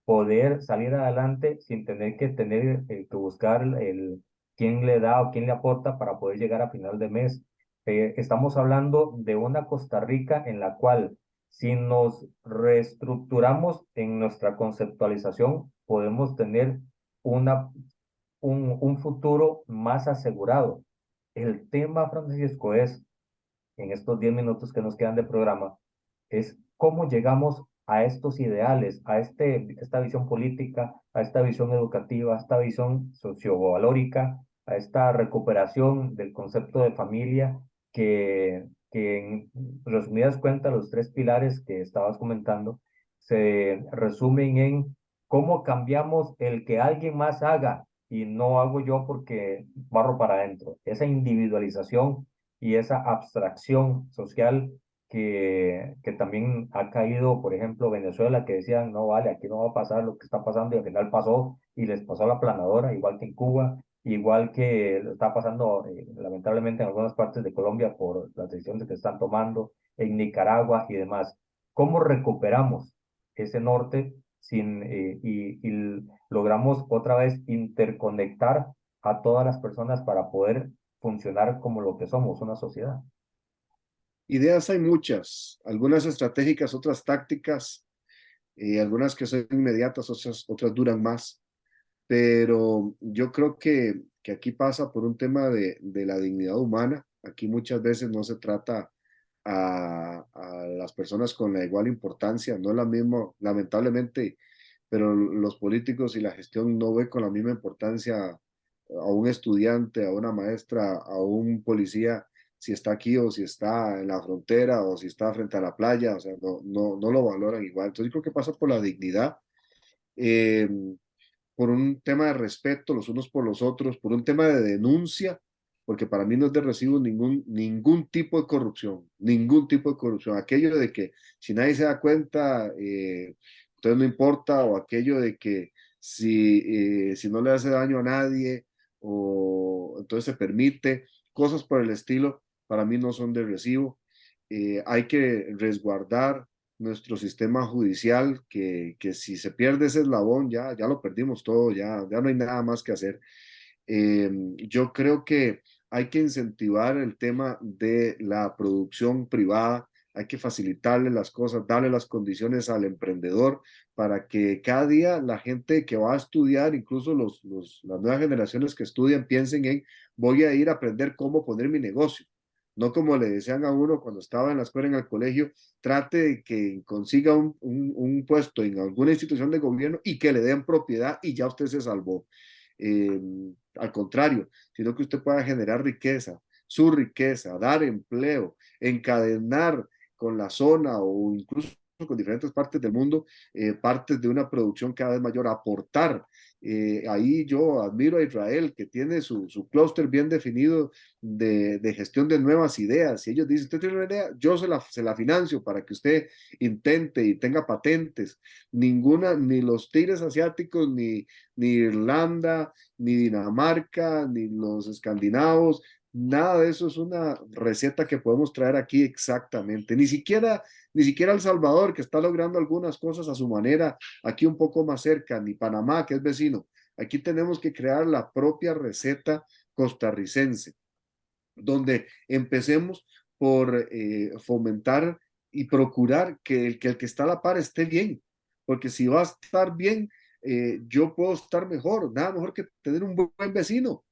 poder salir adelante sin tener que que buscar quién le da o quién le aporta para poder llegar a final de mes. Estamos hablando de una Costa Rica en la cual, si nos reestructuramos en nuestra conceptualización, podemos tener una, un futuro más asegurado. El tema, Francisco, es, en estos 10 minutos que nos quedan de programa, es cómo llegamos a estos ideales, a esta visión política, a esta visión educativa, a esta visión sociovalórica, a esta recuperación del concepto de familia que en resumidas cuentas, los tres pilares que estabas comentando se resumen en cómo cambiamos el que alguien más haga y no hago yo porque barro para adentro. Esa individualización y esa abstracción social que también ha caído, por ejemplo, Venezuela, que decían, no vale, aquí no va a pasar lo que está pasando, y al final pasó y les pasó la planadora, igual que en Cuba, igual que está pasando lamentablemente en algunas partes de Colombia por las decisiones que están tomando, en Nicaragua y demás. ¿Cómo recuperamos ese norte y logramos otra vez interconectar a todas las personas para poder funcionar como lo que somos, una sociedad? Ideas hay muchas, algunas estratégicas, otras tácticas, algunas que son inmediatas, otras duran más, pero yo creo que aquí pasa por un tema de la dignidad humana. Aquí muchas veces no se trata a las personas con la igual importancia, no es la misma, lamentablemente, pero los políticos y la gestión no ve con la misma importancia a un estudiante, a una maestra, a un policía, si está aquí o si está en la frontera o si está frente a la playa, o sea, no lo valoran igual. Entonces yo creo que pasa por la dignidad, eh, por un tema de respeto los unos por los otros, por un tema de denuncia, porque para mí no es de recibo ningún tipo de corrupción, ningún tipo de corrupción. Aquello de que si nadie se da cuenta, entonces no importa, o aquello de que si no le hace daño a nadie, o entonces se permite, cosas por el estilo, para mí no son de recibo. Hay que resguardar nuestro sistema judicial, que si se pierde ese eslabón, ya lo perdimos todo, ya no hay nada más que hacer. Yo creo que hay que incentivar el tema de la producción privada, hay que facilitarle las cosas, darle las condiciones al emprendedor para que cada día la gente que va a estudiar, incluso las nuevas generaciones que estudian, piensen en, voy a ir a aprender cómo poner mi negocio. No como le decían a uno cuando estaba en la escuela, en el colegio, trate de que consiga un puesto en alguna institución de gobierno y que le den propiedad y ya usted se salvó. Eh, Al contrario, sino que usted pueda generar riqueza, su riqueza, dar empleo, encadenar con la zona o incluso con diferentes partes del mundo, partes de una producción cada vez mayor, aportar. Ahí yo admiro a Israel, que tiene su clúster bien definido de gestión de nuevas ideas. Y ellos dicen, usted tiene una idea, yo se la financio para que usted intente y tenga patentes. Ninguna, ni los tigres asiáticos, ni Irlanda, ni Dinamarca, ni los escandinavos, nada de eso es una receta que podemos traer aquí exactamente. Ni siquiera El Salvador, que está logrando algunas cosas a su manera, aquí un poco más cerca, ni Panamá, que es vecino. Aquí tenemos que crear la propia receta costarricense, donde empecemos por fomentar y procurar que el que está a la par esté bien, porque si va a estar bien, yo puedo estar mejor, nada mejor que tener un buen vecino.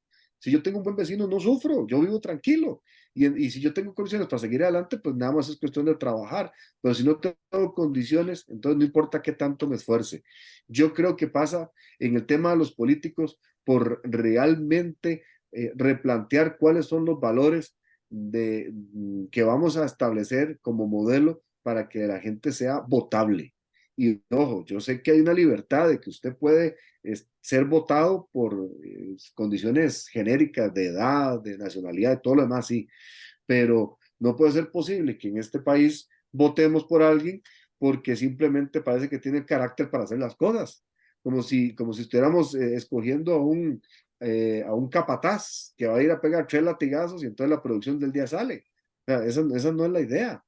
Si yo tengo un buen vecino, no sufro, yo vivo tranquilo. Y si yo tengo condiciones para seguir adelante, pues nada más es cuestión de trabajar. Pero si no tengo condiciones, entonces no importa qué tanto me esfuerce. Yo creo que pasa en el tema de los políticos por realmente replantear cuáles son los valores que vamos a establecer como modelo para que la gente sea votable. Y ojo, yo sé que hay una libertad de que usted puede ser votado por condiciones genéricas de edad, de nacionalidad, de todo lo demás, sí, pero no puede ser posible que en este país votemos por alguien porque simplemente parece que tiene carácter para hacer las cosas, como si estuviéramos escogiendo a un capataz que va a ir a pegar 3 latigazos y entonces la producción del día sale. O sea, esa no es la idea.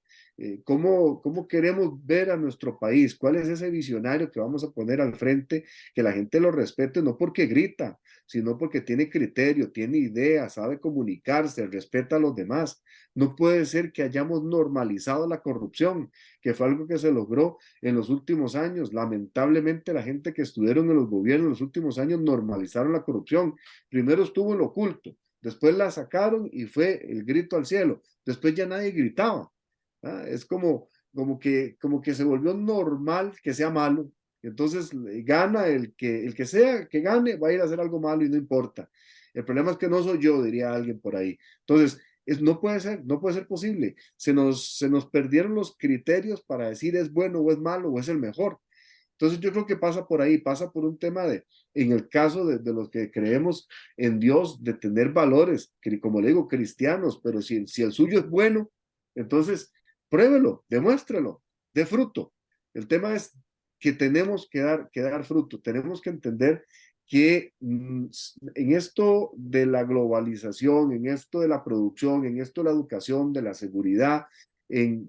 ¿Cómo queremos ver a nuestro país? ¿Cuál es ese visionario que vamos a poner al frente? Que la gente lo respete no porque grita, sino porque tiene criterio, tiene ideas, sabe comunicarse, respeta a los demás. No puede ser que hayamos normalizado la corrupción, que fue algo que se logró en los últimos años. Lamentablemente, la gente que estuvieron en los gobiernos en los últimos años normalizaron la corrupción. Primero estuvo en lo oculto, después la sacaron y fue el grito al cielo. Después ya nadie gritaba. ¿Ah? Es como que se volvió normal que sea malo. Entonces gana el que sea que gane, va a ir a hacer algo malo y no importa. El problema es que no soy yo, diría alguien por ahí. Entonces, no puede ser posible. Se nos perdieron los criterios para decir es bueno o es malo o es el mejor. Entonces yo creo que pasa por ahí, pasa por un tema en el caso de los que creemos en Dios, de tener valores, que, como le digo, cristianos, pero si el suyo es bueno, entonces pruébelo, demuéstrelo, dé fruto. El tema es que tenemos que dar fruto, tenemos que entender que en esto de la globalización, en esto de la producción, en esto de la educación, de la seguridad,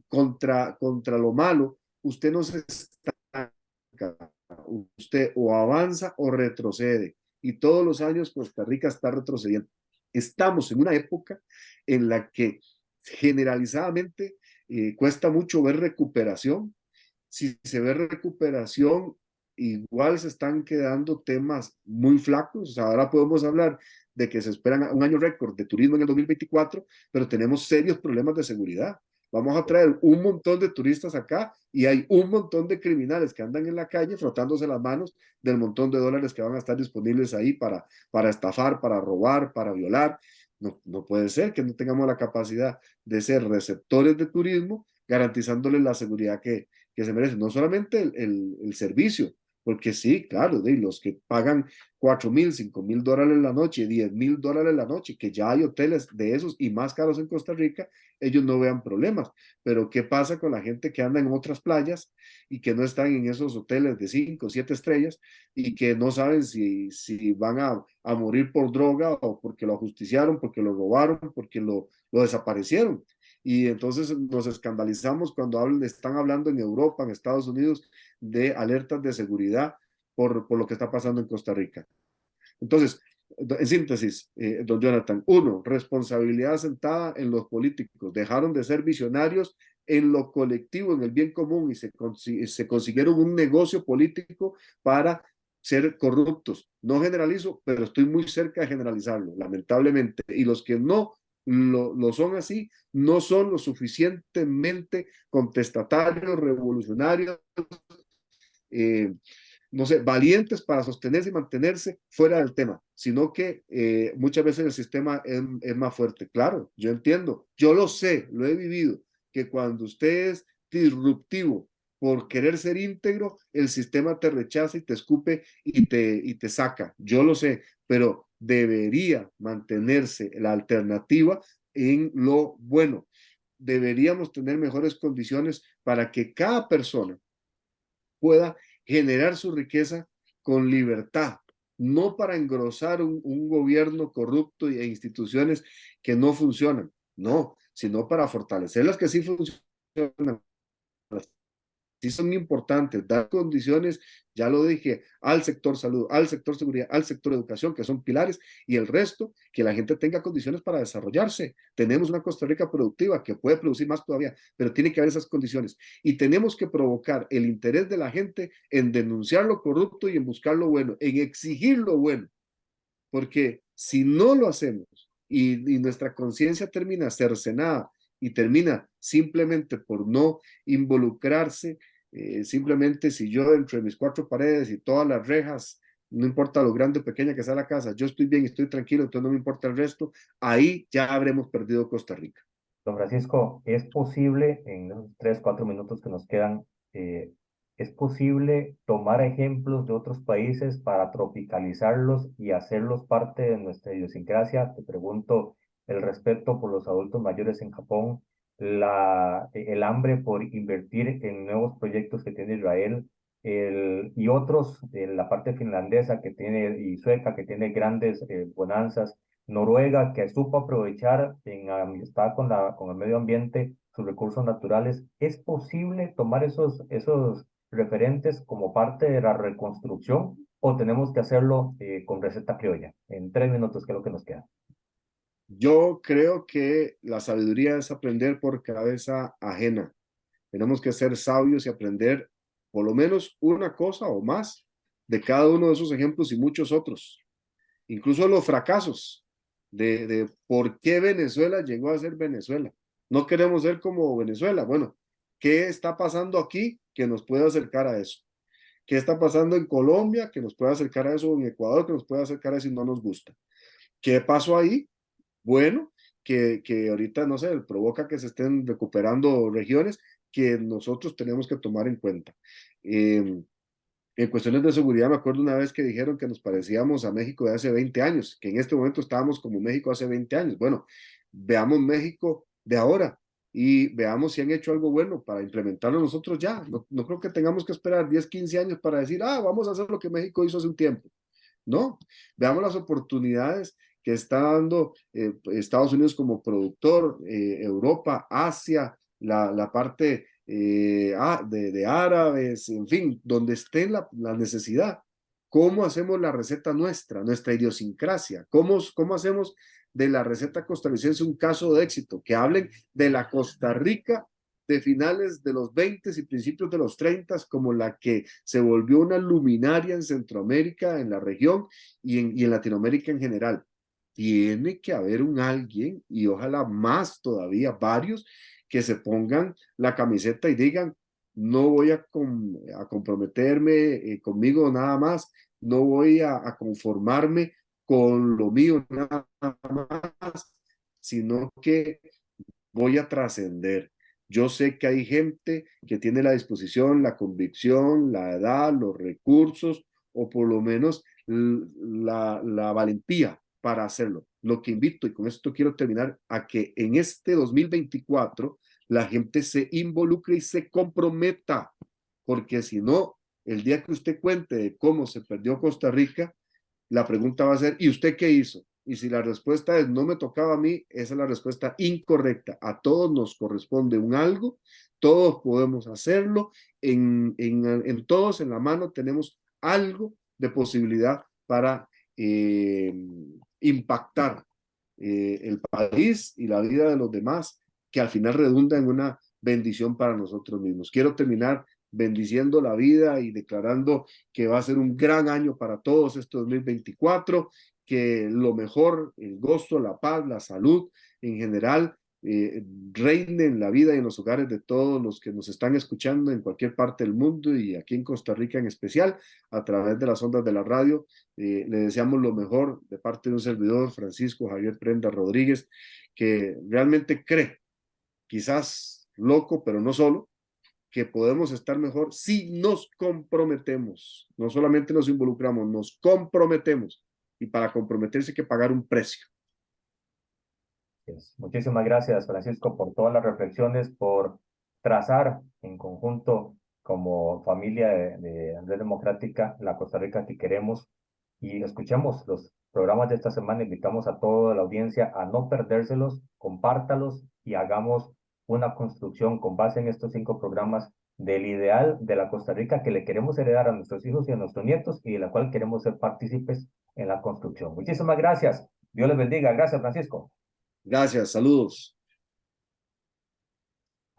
contra lo malo, usted no se está, usted o avanza o retrocede. Y todos los años Costa Rica está retrocediendo. Estamos en una época en la que generalizadamente cuesta mucho ver recuperación. Si se ve recuperación, igual se están quedando temas muy flacos. O sea, ahora podemos hablar de que se esperan un año récord de turismo en el 2024, pero tenemos serios problemas de seguridad. Vamos a traer un montón de turistas acá y hay un montón de criminales que andan en la calle frotándose las manos del montón de dólares que van a estar disponibles ahí para estafar, para robar, para violar. No puede ser que no tengamos la capacidad de ser receptores de turismo, garantizándoles la seguridad que se merecen. No solamente el servicio, porque sí, claro, de los que pagan 4,000, 5,000 dólares la noche, 10,000 dólares la noche, que ya hay hoteles de esos y más caros en Costa Rica, ellos no vean problemas. Pero ¿qué pasa con la gente que anda en otras playas y que no están en esos hoteles de 5 o 7 estrellas y que no saben si van a morir por droga o porque lo ajusticiaron, porque lo robaron, porque lo desaparecieron? Y entonces nos escandalizamos cuando están hablando en Europa, en Estados Unidos, de alertas de seguridad por lo que está pasando en Costa Rica. Entonces, en síntesis, don Jonathan, uno, responsabilidad sentada en los políticos. Dejaron de ser visionarios en lo colectivo, en el bien común, y se consiguieron un negocio político para ser corruptos. No generalizo, pero estoy muy cerca de generalizarlo, lamentablemente. Y los que no lo son así, no son lo suficientemente contestatarios, revolucionarios, eh, no sé, valientes para sostenerse y mantenerse fuera del tema, sino que muchas veces el sistema es más fuerte. Claro, yo entiendo, yo lo sé, lo he vivido, que cuando usted es disruptivo por querer ser íntegro, el sistema te rechaza y te escupe y te saca. Yo lo sé, pero debería mantenerse la alternativa en lo bueno. Deberíamos tener mejores condiciones para que cada persona pueda generar su riqueza con libertad, no para engrosar un gobierno corrupto e instituciones que no funcionan, no, sino para fortalecer las que sí funcionan, sí son importantes, dar condiciones, ya lo dije, al sector salud, al sector seguridad, al sector educación, que son pilares, y el resto, que la gente tenga condiciones para desarrollarse. Tenemos una Costa Rica productiva que puede producir más todavía, pero tiene que haber esas condiciones. Y tenemos que provocar el interés de la gente en denunciar lo corrupto y en buscar lo bueno, en exigir lo bueno, porque si no lo hacemos y nuestra conciencia termina cercenada y termina simplemente por no involucrarse, simplemente si yo entre mis 4 paredes y todas las rejas, no importa lo grande o pequeña que sea la casa, yo estoy bien, estoy tranquilo, entonces no me importa el resto, ahí ya habremos perdido Costa Rica. Don Francisco, ¿es posible en los 3, 4 minutos que nos quedan, es posible tomar ejemplos de otros países para tropicalizarlos y hacerlos parte de nuestra idiosincrasia? Te pregunto, el respeto por los adultos mayores en Japón, el hambre por invertir en nuevos proyectos que tiene Israel, y otros, la parte finlandesa que tiene, y sueca que tiene grandes bonanzas. Noruega, que supo aprovechar en amistad con el medio ambiente sus recursos naturales. ¿Es posible tomar esos referentes como parte de la reconstrucción o tenemos que hacerlo con receta criolla? En 3 minutos, ¿qué es lo que nos queda? Yo creo que la sabiduría es aprender por cabeza ajena. Tenemos que ser sabios y aprender por lo menos una cosa o más de cada uno de esos ejemplos y muchos otros. Incluso los fracasos de por qué Venezuela llegó a ser Venezuela. No queremos ser como Venezuela. Bueno, ¿qué está pasando aquí que nos puede acercar a eso? ¿Qué está pasando en Colombia que nos puede acercar a eso? ¿O en Ecuador que nos puede acercar a eso y no nos gusta? ¿Qué pasó ahí? Bueno, que ahorita, no sé, provoca que se estén recuperando regiones que nosotros tenemos que tomar en cuenta. En cuestiones de seguridad, me acuerdo una vez que dijeron que nos parecíamos a México de hace 20 años, que en este momento estábamos como México hace 20 años. Bueno, veamos México de ahora y veamos si han hecho algo bueno para implementarlo nosotros ya. No, no creo que tengamos que esperar 10, 15 años para decir, ah, vamos a hacer lo que México hizo hace un tiempo. No, veamos las oportunidades que está dando Estados Unidos como productor, Europa, Asia, la parte de árabes, en fin, donde esté la necesidad. ¿Cómo hacemos la receta nuestra, nuestra idiosincrasia? ¿Cómo hacemos de la receta costarricense un caso de éxito? Que hablen de la Costa Rica de finales de los 20 y principios de los 30 como la que se volvió una luminaria en Centroamérica, en la región y en Latinoamérica en general. Tiene que haber un alguien y ojalá más todavía, varios, que se pongan la camiseta y digan, no voy a comprometerme conmigo nada más, no voy a conformarme con lo mío nada más, sino que voy a trascender. Yo sé que hay gente que tiene la disposición, la convicción, la edad, los recursos o por lo menos la valentía para hacerlo. Lo que invito, y con esto quiero terminar, a que en este 2024 la gente se involucre y se comprometa, porque si no, el día que usted cuente de cómo se perdió Costa Rica, la pregunta va a ser, ¿y usted qué hizo? Y si la respuesta es no me tocaba a mí, esa es la respuesta incorrecta. A todos nos corresponde un algo, todos podemos hacerlo, todos en la mano tenemos algo de posibilidad para impactar el país y la vida de los demás, que al final redunda en una bendición para nosotros mismos. Quiero terminar bendiciendo la vida y declarando que va a ser un gran año para todos este 2024, que lo mejor, el gozo, la paz, la salud en general, reine en la vida y en los hogares de todos los que nos están escuchando en cualquier parte del mundo y aquí en Costa Rica en especial, a través de las ondas de la radio. Le deseamos lo mejor de parte de un servidor, Francisco Javier Prenda Rodríguez, que realmente cree, quizás loco, pero no solo, que podemos estar mejor si nos comprometemos. No solamente nos involucramos, nos comprometemos. Y para comprometerse hay que pagar un precio. Muchísimas gracias, Francisco, por todas las reflexiones, por trazar en conjunto como familia de Red Democrática la Costa Rica que queremos. Y escuchemos los programas de esta semana. Invitamos a toda la audiencia a no perdérselos, compártalos y hagamos una construcción con base en estos 5 programas del ideal de la Costa Rica que le queremos heredar a nuestros hijos y a nuestros nietos y de la cual queremos ser partícipes en la construcción. Muchísimas gracias. Dios les bendiga. Gracias, Francisco. Gracias, saludos.